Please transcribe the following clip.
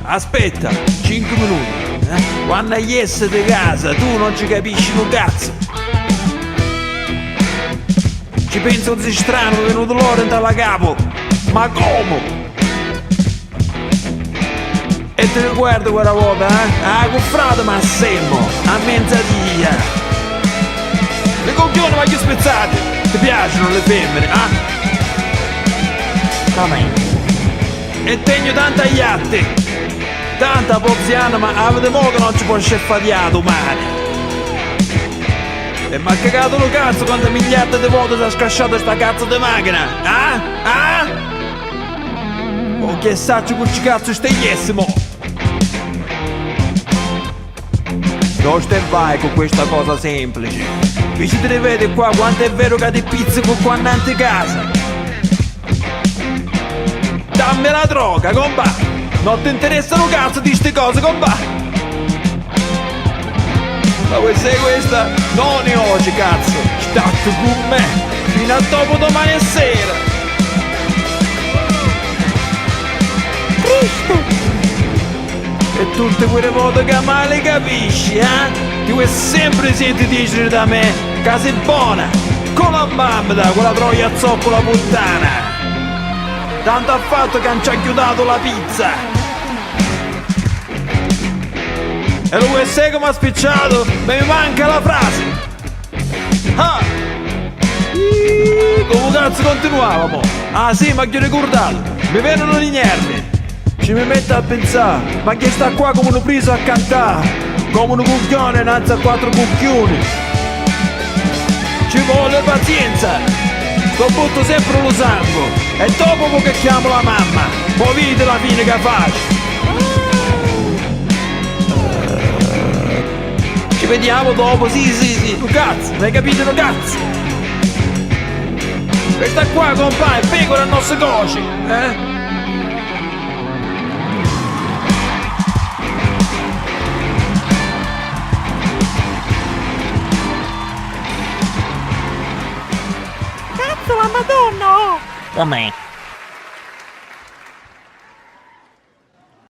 aspetta, 5 minuti. Quando esce di casa tu non ci capisci un cazzo. Ci penso che sei strano, è venuto l'ora dalla capo. Ma come? E te ricordo quella volta, ah, con frate ma semmo, a mezzadia. Le coglioni voglio spezzate, ti piacciono le femmine, ah? Come? E tegno tanta iatte, tanta pozziana, ma avete mo che non ci può sceffadiare domani. E m'ha cagato lo cazzo quante miliardi di volte ti ha scasciato sta cazzo di macchina, ah? Ah? Oh, che saccio con ci cazzo stegliesse mo? Dove te vai con questa cosa semplice? Invece te ne vedi qua quanto è vero che ti pizzico qua innanzi casa. Dammi la droga, compa! Non ti interessano cazzo di ste cose, compa! Ma vuoi sei questa? Non ne oggi, cazzo! State con me! Fino a dopo domani sera! Cristo! E tutte quelle volte che male capisci, eh? Ti vuoi sempre senti dire da me che sei buona! Con la mamma, quella troia zoppola puttana! Tanto ha fatto che non ci ha chiudato la pizza! E lo vuoi sai come ha spicciato? Ma mi manca la frase! Ah! Come cazzo continuava mo? Ah sì, ma che ho ricordato! Mi vengono gli nervi! Ci mi metto a pensare, ma che sta qua come uno preso a cantare, come un cucchione innanzi a 4 cucchioni. Ci vuole pazienza, lo butto sempre lo sangue, e dopo che chiamo la mamma, poi vedi la fine che faccio. Ci vediamo dopo, sì, un cazzo, hai capito un cazzo? Questa qua, compà, è pecora a nostre cose, eh? Cazzo, la madonna! Oh! Com'è?